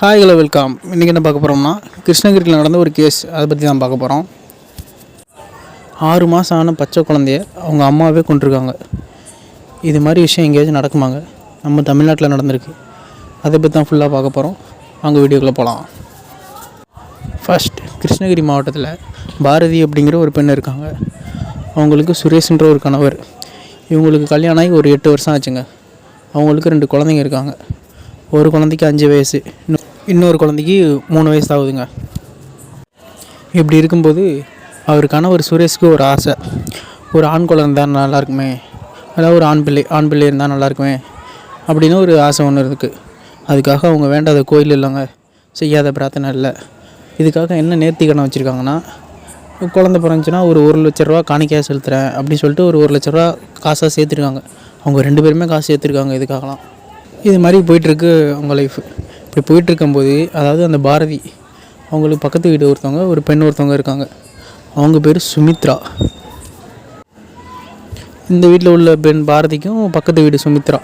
Hi hello welcome. இன்றைக்கி என்ன பார்க்க போகிறோம்னா, கிருஷ்ணகிரியில் நடந்த ஒரு கேஸ், அதை பற்றி தான் பார்க்க போகிறோம். 6 மாதம் ஆன பச்சை குழந்தைய அவங்க அம்மாவே கொண்டிருக்காங்க. இது மாதிரி விஷயம் எங்கேயாச்சும் நடக்குமாங்க? நம்ம தமிழ்நாட்டில் நடந்திருக்கு. அதை பற்றி தான் ஃபுல்லாக பார்க்க போகிறோம். அங்கே வீடியோக்குள்ளே போகலாம். ஃபர்ஸ்ட், கிருஷ்ணகிரி மாவட்டத்தில் பாரதி அப்படிங்கிற ஒரு பெண் இருக்காங்க. அவங்களுக்கு சுரேஷ்ன்ற ஒரு கணவர். இவங்களுக்கு கல்யாணம் ஆகி ஒரு 8 வருஷம் ஆச்சுங்க. அவங்களுக்கு 2 குழந்தைங்க இருக்காங்க. ஒரு குழந்தைக்கு 5 வயசு, இன்னொரு குழந்தைக்கு 3 வயசு ஆகுதுங்க. இப்படி இருக்கும்போது அவர் கணவர் சுரேஷ்க்கு ஒரு ஆசை, ஒரு ஆண் குழந்தை இருந்தால் நல்லாயிருக்குமே, அதாவது ஒரு ஆண் பிள்ளை இருந்தால் நல்லாயிருக்குமே அப்படின்னு ஒரு ஆசை ஒன்று இருக்குது. அதுக்காக அவங்க வேண்டாத கோயில் இல்லைங்க, செய்யாத பிரார்த்தனை இல்லை. இதுக்காக என்ன நேர்த்திக்கடன் வச்சுருக்காங்கன்னா, குழந்தை பிறந்துச்சுன்னா ஒரு 1,00,000 காணிக்கையாக செலுத்துகிறேன் அப்படின்னு சொல்லிட்டு ஒரு 1,00,000 காசாக சேர்த்துருக்காங்க. அவங்க 2 பேருமே காசு சேர்த்துருக்காங்க இதுக்காகலாம். இது மாதிரி போயிட்டுருக்கு அவங்க லைஃபு. இப்படி போயிட்டுருக்கும்போது, அதாவது அந்த பாரதி அவங்களுக்கு பக்கத்து வீடு ஒருத்தவங்க, ஒரு பெண் ஒருத்தவங்க இருக்காங்க. அவங்க பேர் சுமித்ரா. இந்த வீட்டில் உள்ள பெண் பாரதிக்கும் பக்கத்து வீடு சுமித்ரா,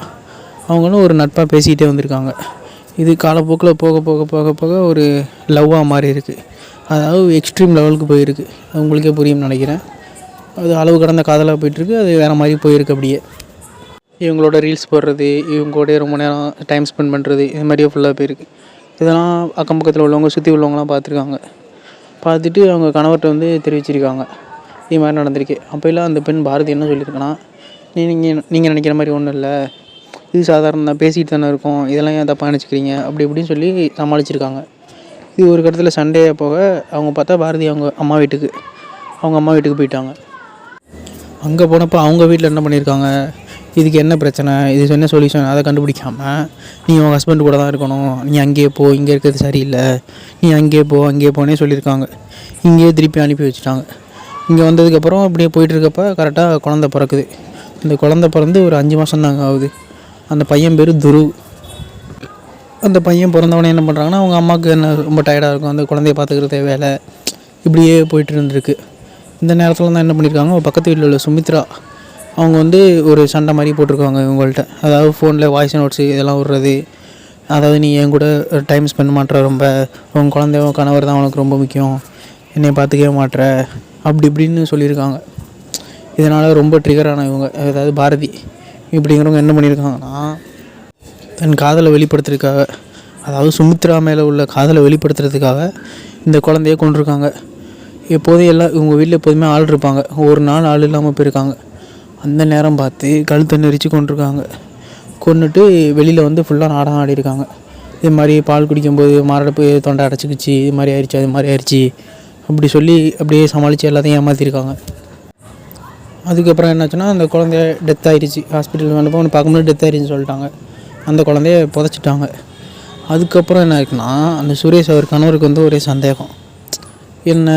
அவங்களும் ஒரு நட்பாக பேசிக்கிட்டே வந்திருக்காங்க. இது காலப்போக்கில் போக போக போக போக ஒரு லவ்வாக மாறி இருக்குது. அதாவது எக்ஸ்ட்ரீம் லெவலுக்கு போயிருக்கு. அது உங்களுக்கே புரியும்னு நினைக்கிறேன். அது அளவு கடந்த காதலாக போயிட்டுருக்கு. அது வேறு மாதிரி போயிருக்கு. அப்படியே இவங்களோட ரீல்ஸ் போடுறது, இவங்களோட ரொம்ப நேரம் டைம் ஸ்பெண்ட் பண்ணுறது, இது மாதிரியே ஃபுல்லாக போயிருக்கு. இதெல்லாம் அக்கம் பக்கத்தில் உள்ளவங்க, சுற்றி உள்ளவங்களாம் பார்த்துருக்காங்க. பார்த்துட்டு அவங்க கணவர்கிட்ட தெரிவிச்சிருக்காங்க, இது மாதிரி நடந்திருக்கு. அப்போ எல்லாம் அந்த பெண் பாரதி என்ன சொல்லியிருக்கேன்னா, நீங்கள் நினைக்கிற மாதிரி ஒன்றும் இல்லை, இது சாதாரண தான், பேசிகிட்டு தானே இருக்கோம், இதெல்லாம் ஏன் தப்பாக நினச்சிக்கிறீங்க அப்படி இப்படின்னு சொல்லி சமாளிச்சிருக்காங்க. இது ஒரு கட்டத்தில் சண்டையாக போக அவங்க பார்த்தா பாரதி அவங்க அம்மா வீட்டுக்கு போயிட்டாங்க. அங்கே போனப்போ அவங்க வீட்டில் என்ன பண்ணியிருக்காங்க, இதுக்கு என்ன பிரச்சனை, இது என்ன சொல்யூஷன், அதை கண்டுபிடிக்காமல் நீ உங்கள் ஹஸ்பண்ட் கூட தான் இருக்கணும், நீ அங்கேயே போ, இங்கே இருக்கிறது சரியில்லை, நீ அங்கேயே போனே சொல்லியிருக்காங்க. இங்கேயே திருப்பி அனுப்பி வச்சுட்டாங்க. இங்கே வந்ததுக்கப்புறம் அப்படியே போயிட்டுருக்கப்ப கரெக்டாக குழந்த பிறக்குது. அந்த குழந்த பிறந்து ஒரு 5 மாதம் தாங்க ஆகுது. அந்த பையன் பேர் துருவ். அந்த பையன் பிறந்தவனே என்ன பண்ணுறாங்கன்னா, அவங்க அம்மாவுக்கு என்ன ரொம்ப டயர்டாக இருக்கும், அந்த குழந்தைய பார்த்துக்கிறதே வேலை, இப்படியே போயிட்டு இருந்திருக்கு. இந்த நேரத்தில் தான் என்ன பண்ணியிருக்காங்க, பக்கத்து வீட்டில் உள்ள சுமித்ரா அவங்க ஒரு சண்டை மாதிரி போட்டிருக்காங்க இவங்கள்ட்ட. அதாவது ஃபோனில் வாய்ஸ் நோட்ஸு இதெல்லாம் விடுறது, அதாவது நீ என் கூட டைம் ஸ்பெண்ட் பண்ணுற, ரொம்ப உங்கள் குழந்தை கணவர் தான் உனக்கு ரொம்ப முக்கியம், என்னை பார்த்துக்கவே மாட்டுற, அப்படி இப்படின்னு சொல்லியிருக்காங்க. இதனால் ரொம்ப ட்ரிகரான இவங்க, அதாவது பாரதி இப்படிங்கிறவங்க என்ன பண்ணியிருக்காங்கன்னா, தன் காதலை வெளிப்படுத்துறதுக்காக, அதாவது சுமித்ரா மேலே உள்ள காதலை வெளிப்படுத்துறதுக்காக இந்த குழந்தைய கொண்டிருக்காங்க. எப்போதும் இவங்க வீட்டில் எப்போதுமே ஆள் இருப்பாங்க. ஒரு நாள் ஆள் இல்லாமல் போயிருக்காங்க. அந்த நேரம் பார்த்து கழுத்தை நெரிச்சு கொண்டிருக்காங்க. கொண்டுட்டு வெளியில் ஃபுல்லாக நாடகம் ஆடிருக்காங்க. இது மாதிரி பால் குடிக்கும்போது மாரடைப்பு, தொண்டை அடைச்சிக்கிச்சு, இது மாதிரி ஆயிடுச்சு, அது மாதிரி ஆயிடுச்சு அப்படி சொல்லி அப்படியே சமாளித்து எல்லாத்தையும் ஏமாற்றிருக்காங்க. அதுக்கப்புறம் என்னாச்சுன்னா, அந்த குழந்தைய டெத் ஆகிடுச்சு. ஹாஸ்பிட்டல் வந்தப்போ ஒன்று பார்க்கும்போது டெத் ஆகிடுச்சின்னு சொல்லிட்டாங்க. அந்த குழந்தைய புதைச்சிட்டாங்க. அதுக்கப்புறம் என்ன இருக்குன்னா, அந்த சுரேஷ் அவர் கணவருக்கு ஒரே சந்தேகம், என்ன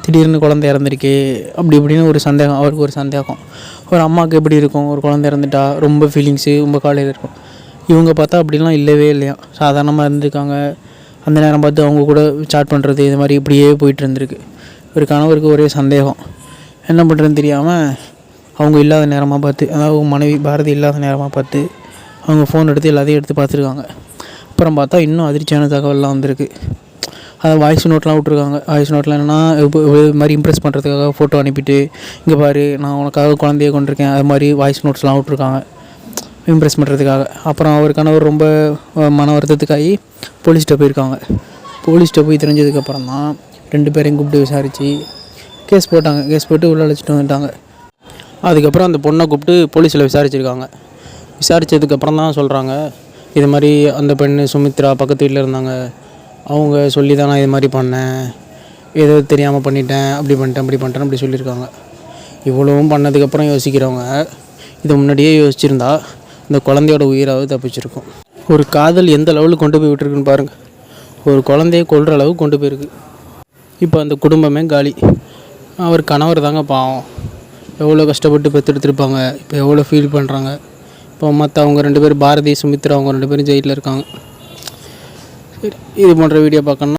திடீர்னு குழந்தை இறந்துருக்கே அப்படி இப்படின்னு ஒரு சந்தேகம், அவருக்கு ஒரு சந்தேகம். ஒரு அம்மாவுக்கு எப்படி இருக்கும், ஒரு குழந்தை இறந்துட்டா ரொம்ப ஃபீலிங்ஸு, ரொம்ப காலையில் இருக்கும். இவங்க பார்த்தா அப்படிலாம் இல்லவே இல்லையா, சாதாரணமாக இருந்திருக்காங்க. அந்த நேரம் பார்த்து அவங்க கூட சாட் பண்ணுறது, இது மாதிரி இப்படியே போயிட்டு இருந்திருக்கு. ஒரு கணவருக்கு ஒரே சந்தேகம், என்ன பண்ணுறதுன்னு தெரியாமல் அவங்க இல்லாத நேரமாக பார்த்து, அதாவது மனைவி பாரதி இல்லாத நேரமாக பார்த்து அவங்க ஃபோன் எடுத்து எல்லாத்தையும் எடுத்து பார்த்துருக்காங்க. அப்புறம் பார்த்தா இன்னும் அதிர்ச்சியான தகவல்லாம் வந்திருக்கு. அதை வாய்ஸ் நோட்லாம் விட்ருக்காங்க. வாய்ஸ் நோட்டில் என்னென்னா, இது மாதிரி இம்ப்ரெஸ் பண்ணுறதுக்காக ஃபோட்டோ அனுப்பிட்டு, இங்கே பாரு நான் உனக்காக குழந்தைய கொண்டிருக்கேன், அது மாதிரி வாய்ஸ் நோட்ஸ்லாம் விட்ருக்காங்க இம்ப்ரெஸ் பண்ணுறதுக்காக. அப்புறம் அவர் கணவர் ரொம்ப மன வருத்தத்துக்காகி போலீஸ்கிட்ட போயிருக்காங்க. போலீஸ்கிட்ட போய் தெரிஞ்சதுக்கப்புறம் தான் 2 பேரையும் கூப்பிட்டு விசாரித்து கேஸ் போட்டாங்க. கேஸ் போட்டு உள்ள அழைச்சிட்டு வந்துட்டாங்க. அதுக்கப்புறம் அந்த பொண்ணை கூப்பிட்டு போலீஸில் விசாரிச்சிருக்காங்க. விசாரித்ததுக்கப்புறம் தான் சொல்கிறாங்க, இது மாதிரி அந்த பெண் சுமித்ரா பக்கத்து வீட்டில் இருந்தாங்க, அவங்க சொல்லி தான் நான் இது மாதிரி பண்ணேன், ஏதோ தெரியாமல் பண்ணிட்டேன், அப்படி பண்ணிட்டேன் அப்படி சொல்லியிருக்காங்க. இவ்வளவும் பண்ணதுக்கப்புறம் யோசிக்கிறவங்க, இதை முன்னாடியே யோசிச்சுருந்தா இந்த குழந்தையோட உயிராவது தப்பிச்சிருக்கும். ஒரு காதல் எந்த லெவலுக்கு கொண்டு போய் விட்டுருக்குன்னு பாருங்கள். ஒரு குழந்தைய கொல்கிற அளவுக்கு கொண்டு போயிருக்கு. இப்போ அந்த குடும்பமே காலி. அவர் கணவர் தாங்க பாவம், எவ்வளோ கஷ்டப்பட்டு பெற்றெடுத்துருப்பாங்க, இப்போ எவ்வளோ ஃபீல் பண்ணுறாங்க. இப்போ மற்ற அவங்க 2 பேர் பாரதி சுமித்ரா, அவங்க 2 பேரும் ஜெயிலில் இருக்காங்க. இது போன்ற வீடியோ பார்க்கணுன்னா